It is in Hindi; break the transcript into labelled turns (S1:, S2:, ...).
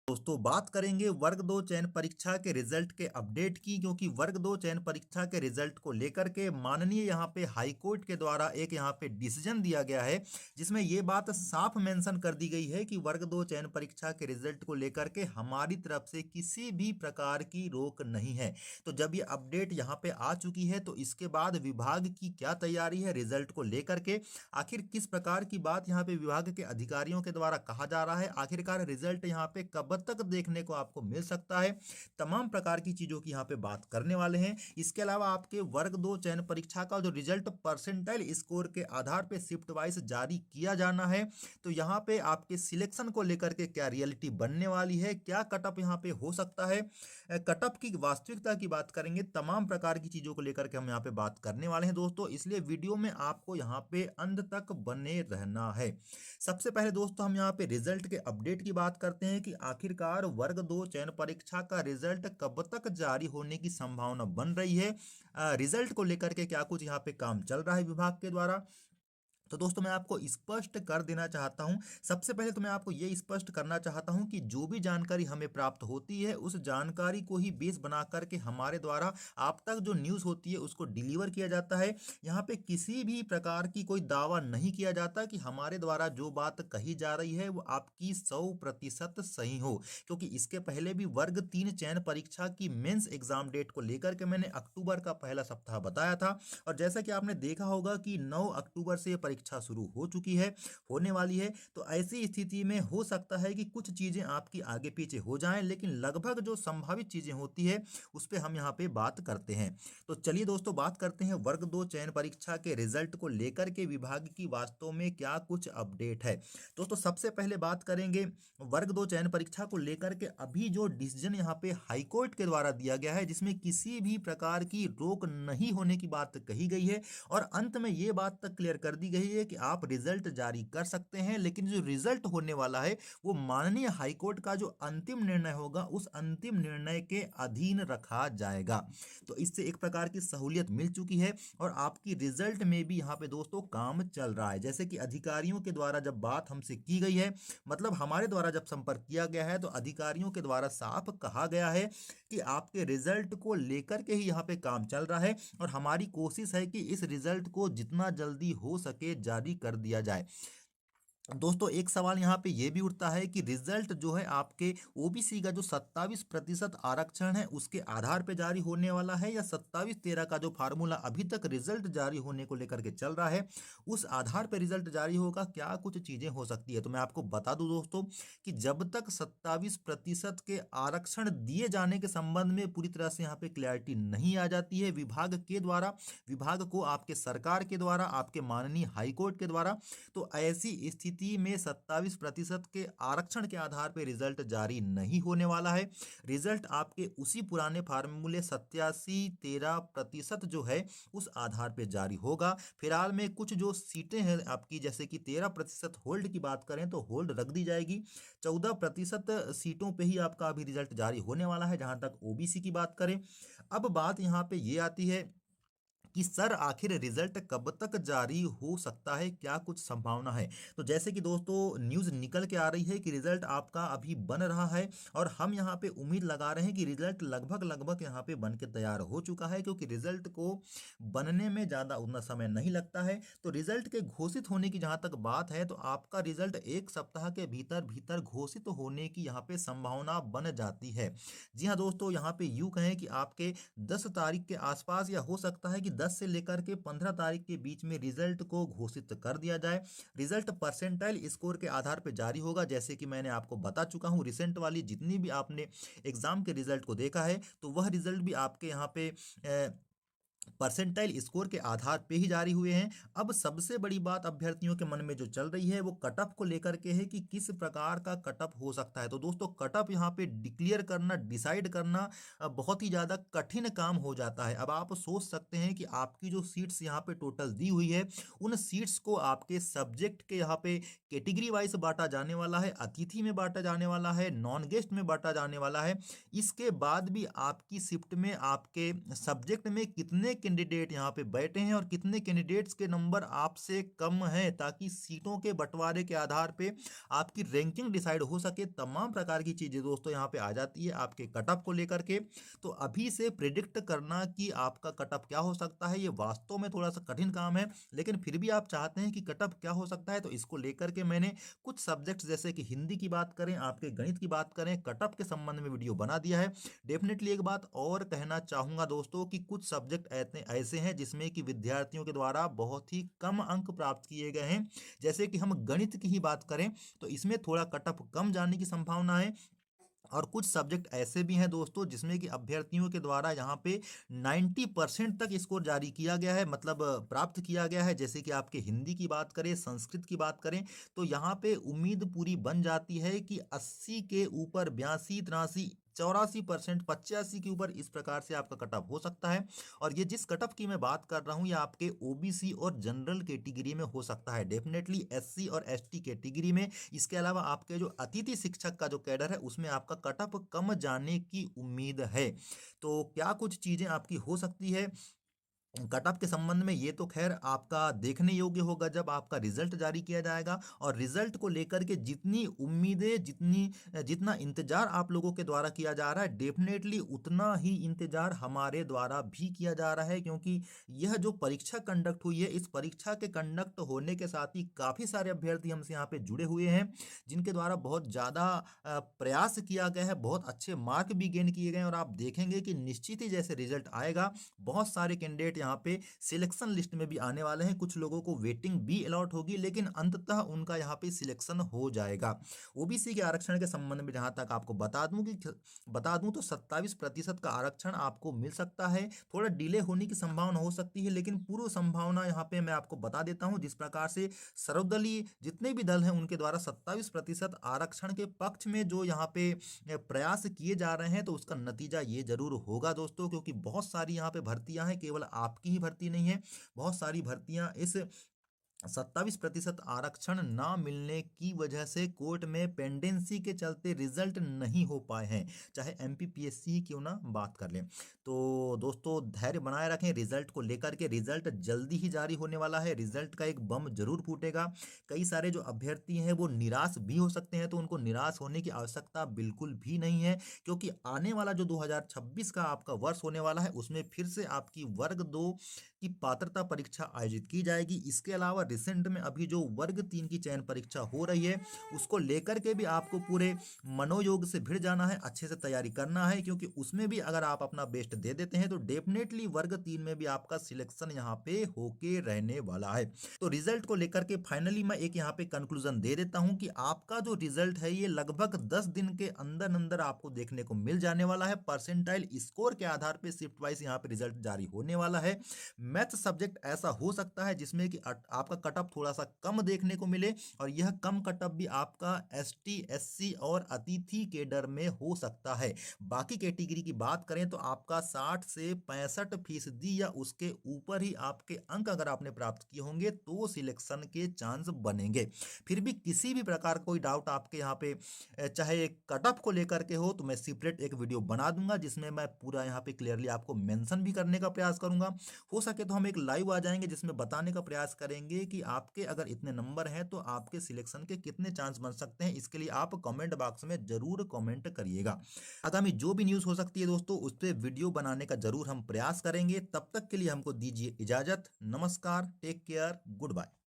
S1: दोस्तों बात करेंगे वर्ग 2 चयन परीक्षा के रिजल्ट के अपडेट की, क्योंकि वर्ग 2 चयन परीक्षा के रिजल्ट को लेकर के माननीय यहाँ पे हाई कोर्ट के द्वारा एक यहाँ पे डिसीजन दिया गया है, जिसमें ये बात साफ मेंशन कर दी गई है कि वर्ग 2 चयन परीक्षा के रिजल्ट को लेकर के हमारी तरफ से किसी भी प्रकार की रोक नहीं है। तो जब ये अपडेट यहाँ पे आ चुकी है तो इसके बाद विभाग की क्या तैयारी है रिजल्ट को लेकर के, आखिर किस प्रकार की बात यहाँ पे विभाग के अधिकारियों के द्वारा कहा जा रहा है, आखिरकार रिजल्ट यहाँ पे कब तक देखने को आपको मिल सकता है, तमाम प्रकार की चीजों की यहाँ पे बात करने वाले हैं। इसके अलावा आपके वर्ग 2 चयन परीक्षा का जो रिजल्ट परसेंटाइल स्कोर के आधार पे शिफ्ट वाइज जारी किया जाना है, तो यहाँ पे आपके सिलेक्शन को लेकर के क्या रियलिटी बनने वाली है, क्या कटअप यहाँ पे हो सकता है, कटअप की वास्तविकता की बात करेंगे, तमाम प्रकार की चीजों को लेकर के हम यहाँ पे बात करने वाले हैं दोस्तों, इसलिए वीडियो में आपको यहाँ पे अंत तक बने रहना है। सबसे पहले दोस्तों हम यहाँ पे रिजल्ट के अपडेट की बात करते हैं कि आखिरकार वर्ग 2 चयन परीक्षा का रिजल्ट कब तक जारी होने की संभावना बन रही है, रिजल्ट को लेकर के क्या कुछ यहाँ पे काम चल रहा है विभाग के द्वारा। तो दोस्तों मैं आपको स्पष्ट कर देना चाहता हूं, सबसे पहले तो मैं आपको ये स्पष्ट करना चाहता हूं कि जो भी जानकारी हमें प्राप्त होती है उस जानकारी को ही बेस बना करके हमारे द्वारा आप तक जो न्यूज़ होती है उसको डिलीवर किया जाता है। यहाँ पे किसी भी प्रकार की कोई दावा नहीं किया जाता कि हमारे द्वारा जो बात कही जा रही है वो आपकी 100% सही हो, क्योंकि इसके पहले भी वर्ग 3 चयन परीक्षा की मेंस एग्जाम डेट को लेकर के मैंने अक्टूबर का पहला सप्ताह बताया था, और जैसा कि आपने देखा होगा कि 9 अक्टूबर से परीक्षा शुरू हो चुकी है, होने वाली है। तो ऐसी स्थिति में हो सकता है कि कुछ चीजें आपकी आगे पीछे हो जाएं, लेकिन लगभग जो संभावित चीजें होती है उस पे हम यहाँ पे बात करते हैं। तो चलिए दोस्तों बात करते हैं वर्ग 2 चयन परीक्षा के रिजल्ट को लेकर के विभाग की वास्तव में क्या कुछ अपडेट है। दोस्तों सबसे पहले बात करेंगे वर्ग 2 चयन परीक्षा को लेकर के अभी जो डिसीजन यहाँ पे हाईकोर्ट के द्वारा दिया गया है, जिसमें किसी भी प्रकार की रोक नहीं होने की बात कही गई है, और अंत में ये बात तक क्लियर कर दी गई है कि आप रिजल्ट जारी कर सकते हैं, लेकिन जो रिजल्ट होने वाला है वो माननीय हाईकोर्ट का जो अंतिम निर्णय होगा उस अंतिम निर्णय के अधीन रखा जाएगा। तो इससे एक प्रकार की सहूलियत मिल चुकी है, और आपकी रिजल्ट में भी यहाँ पे दोस्तों काम चल रहा है। जैसे कि अधिकारियों के द्वारा जब बात हमसे की गई है, मतलब हमारे द्वारा जब संपर्क किया गया है, तो अधिकारियों के द्वारा साफ कहा गया है कि आपके रिजल्ट को लेकर के ही यहाँ पे काम चल रहा है, और हमारी कोशिश है कि इस रिजल्ट को जितना जल्दी हो सके जारी कर दिया जाए। दोस्तों एक सवाल यहाँ पे ये भी उठता है कि रिजल्ट जो है आपके ओबीसी का जो 27% आरक्षण है उसके आधार पे जारी होने वाला है, या 27-13 का जो फार्मूला अभी तक रिजल्ट जारी होने को लेकर के चल रहा है उस आधार पे रिजल्ट जारी होगा, क्या कुछ चीजें हो सकती है। तो मैं आपको बता दूं दोस्तों कि जब तक 27% के आरक्षण दिए जाने के संबंध में पूरी तरह से यहाँ पे क्लैरिटी नहीं आ जाती है विभाग के द्वारा, विभाग को आपके सरकार के द्वारा, आपके माननीय हाईकोर्ट के द्वारा, तो ऐसी स्थिति में 27% के आरक्षण के आधार पर रिजल्ट जारी नहीं होने वाला है। रिजल्ट आपके उसी पुराने फार्मूले 87-13% जो है उस आधार पर जारी होगा। फिलहाल में कुछ जो सीटें हैं आपकी, जैसे कि 13% होल्ड की बात करें तो होल्ड रख दी जाएगी, 14% सीटों पे ही आपका अभी रिजल्ट जारी होने वाला है जहां तक ओबीसी की बात करें। अब बात यहाँ पे ये आती है कि सर आखिर रिजल्ट कब तक जारी हो सकता है, क्या कुछ संभावना है। तो जैसे कि दोस्तों न्यूज़ निकल के आ रही है कि रिजल्ट आपका अभी बन रहा है, और हम यहाँ पे उम्मीद लगा रहे हैं कि रिजल्ट लगभग लगभग यहाँ पे बन के तैयार हो चुका है, क्योंकि रिजल्ट को बनने में ज़्यादा उतना समय नहीं लगता है। तो रिजल्ट के घोषित होने की जहाँ तक बात है तो आपका रिजल्ट एक सप्ताह के भीतर भीतर घोषित होने की यहाँ पे संभावना बन जाती है। जी हाँ दोस्तों, यहाँ पे यूँ कहें कि आपके 10 तारीख के आसपास, या हो सकता है कि 10 से लेकर के 15 तारीख के बीच में रिजल्ट को घोषित कर दिया जाए। रिजल्ट परसेंटाइल स्कोर के आधार पर जारी होगा, जैसे कि मैंने आपको बता चुका हूँ, रिसेंट वाली जितनी भी आपने एग्जाम के रिजल्ट को देखा है तो वह रिजल्ट भी आपके यहाँ पे परसेंटाइल स्कोर के आधार पे ही जारी हुए हैं। अब सबसे बड़ी बात अभ्यर्थियों के मन में जो चल रही है वो कटअप को लेकर के है कि किस प्रकार का कटअप हो सकता है। तो दोस्तों कटअप यहाँ पे डिक्लेयर करना, डिसाइड करना बहुत ही ज़्यादा कठिन काम हो जाता है। अब आप सोच सकते हैं कि आपकी जो सीट्स यहाँ पे टोटल दी हुई है उन सीट्स को आपके सब्जेक्ट के यहाँ पे कैटेगरी वाइज बांटा जाने वाला है, अतिथि में बांटा जाने वाला है, नॉन गेस्ट में बांटा जाने वाला है। इसके बाद भी आपकी शिफ्ट में आपके सब्जेक्ट में कितने कैंडिडेट यहाँ पे बैठे हैं और कितने कैंडिडेट्स के नंबर आपसे कम हैं, ताकि सीटों के बंटवारे के आधार पे आपकी रैंकिंग डिसाइड हो सके। तमाम प्रकार की चीज़ें दोस्तों यहाँ पे आ जाती है आपके कट ऑफ को लेकर के। तो अभी से प्रिडिक्ट करना कि आपका कट ऑफ क्या हो सकता है, ये वास्तव में थोड़ा सा कठिन काम है, लेकिन फिर भी आप चाहते हैं कि कट ऑफ क्या हो सकता है, तो इसको लेकर के मैंने कुछ सब्जेक्ट्स जैसे कि हिंदी की बात करें, आपके गणित की बात करें, कट ऑफ के संबंध में वीडियो बना दिया है। डेफिनेटली एक बात और कहना चाहूंगा दोस्तों कि कुछ सब्जेक्ट ऐसे हैं जिसमें कि विद्यार्थियों के द्वारा बहुत ही कम अंक प्राप्त किए गए हैं। जैसे कि हम गणित की ही बात करें तो इसमें थोड़ा कट ऑफ कम जाने की संभावना है। और कुछ सब्जेक्ट ऐसे भी हैं दोस्तों जिसमें कि अभ्यर्थियों के द्वारा यहाँ पे 90% तक स्कोर जारी किया गया है, मतलब प्राप्त किया गया है। जैसे कि आपके हिंदी की बात करें, संस्कृत की बात करें, तो यहाँ पे उम्मीद पूरी बन जाती है कि 80 के ऊपर 82, 83, 84%, 85 के ऊपर इस प्रकार से आपका कट ऑफ हो सकता है। और ये जिस कट ऑफ की मैं बात कर रहा हूँ ये आपके ओबीसी और जनरल कैटेगरी में हो सकता है, डेफिनेटली एससी और एसटी कैटेगरी में। इसके अलावा आपके जो अतिथि शिक्षक का जो कैडर है उसमें आपका कट ऑफ कम जाने की उम्मीद है। तो क्या कुछ चीज़ें आपकी हो सकती है कट ऑफ के संबंध में, ये तो खैर आपका देखने योग्य होगा जब आपका रिजल्ट जारी किया जाएगा। और रिजल्ट को लेकर के जितनी उम्मीदें, जितना इंतजार आप लोगों के द्वारा किया जा रहा है, डेफिनेटली उतना ही इंतजार हमारे द्वारा भी किया जा रहा है। क्योंकि यह जो परीक्षा कंडक्ट हुई है, इस परीक्षा के कंडक्ट होने के साथ ही काफ़ी सारे अभ्यर्थी हमसे यहाँ पे जुड़े हुए हैं जिनके द्वारा बहुत ज़्यादा प्रयास किया गया है, बहुत अच्छे मार्क भी गेन किए गए हैं। और आप देखेंगे कि निश्चित ही जैसे रिजल्ट आएगा बहुत सारे कैंडिडेट यहाँ पे सिलेक्शन लिस्ट में भी आने वाले हैं। कुछ लोगों को वेटिंग भी अलॉट होगी, लेकिन अंततः उनका यहाँ पे सिलेक्शन हो जाएगा। ओबीसी के आरक्षण के संबंध में जहाँ तक आपको बता दूं तो 27% का आरक्षण आपको मिल सकता है। थोड़ा डिले होने की संभावना हो सकती है, लेकिन पूर्व संभावना यहाँ पे मैं आपको बता देता हूँ। जिस प्रकार से सर्वदलीय जितने भी दल हैं उनके द्वारा 27% आरक्षण के पक्ष में जो यहाँ पे प्रयास किए जा रहे हैं, तो उसका नतीजा ये जरूर होगा दोस्तों। क्योंकि बहुत सारी यहाँ पे भर्तियां हैं, केवल आपकी ही भर्ती नहीं है, बहुत सारी भर्तियां इस 27% आरक्षण ना मिलने की वजह से कोर्ट में पेंडेंसी के चलते रिजल्ट नहीं हो पाए हैं, चाहे एमपीपीएससी ही क्यों ना बात कर लें। तो दोस्तों धैर्य बनाए रखें रिजल्ट को लेकर के, रिजल्ट जल्दी ही जारी होने वाला है, रिजल्ट का एक बम जरूर फूटेगा। कई सारे जो अभ्यर्थी हैं वो निराश भी हो सकते हैं, तो उनको निराश होने की आवश्यकता बिल्कुल भी नहीं है। क्योंकि आने वाला जो 2026 का आपका वर्ष होने वाला है उसमें फिर से आपकी वर्ग 2 की पात्रता परीक्षा आयोजित की जाएगी। इसके अलावा रिसेंट में अभी जो वर्ग 3 की चयन परीक्षा हो रही है उसको लेकर के भी आपको पूरे मनोयोग से भिड़ जाना है, अच्छे से तैयारी करना है। क्योंकि उसमें भी अगर आप अपना बेस्ट दे देते हैं तो डेफिनेटली वर्ग 3 में भी आपका सिलेक्शन यहाँ पे होके रहने वाला है। तो रिजल्ट को लेकर के फाइनली मैं एक यहाँ पे कंक्लूजन दे देता हूँ कि आपका जो रिजल्ट है ये लगभग 10 दिन के अंदर अंदर आपको देखने को मिल जाने वाला है। परसेंटाइल स्कोर के आधार पे शिफ्ट वाइज यहाँ पे रिजल्ट जारी होने वाला है। मैथ सब्जेक्ट ऐसा हो सकता है जिसमें कि आपका कट ऑफ थोड़ा सा कम देखने को मिले, और यह कम कट ऑफ भी आपका एसटी, एससी और अतिथि केडर में हो सकता है। बाकी कैटेगरी की बात करें तो आपका 60 से 65% या उसके ऊपर ही आपके अंक अगर आपने प्राप्त किए होंगे तो सिलेक्शन के चांस बनेंगे। फिर भी किसी भी प्रकार कोई डाउट आपके यहाँ पे चाहे कट ऑफ को लेकर के हो तो मैं सेपरेट एक वीडियो बना दूंगा जिसमें मैं पूरा यहाँ पे क्लियरली आपको मेंशन भी करने का प्रयास करूंगा। हो सके तो हम एक लाइव आ जाएंगे जिसमें बताने का प्रयास करेंगे कि आपके अगर इतने नंबर हैं तो आपके सिलेक्शन के कितने चांस बन सकते हैं। इसके लिए आप कमेंट बॉक्स में जरूर कमेंट करिएगा। आगामी जो भी न्यूज़ हो सकती है दोस्तों उस पर वीडियो बनाने का जरूर हम प्रयास करेंगे। तब तक के लिए हमको दीजिए इजाजत। नमस्कार, टेक केयर, गुड बाय।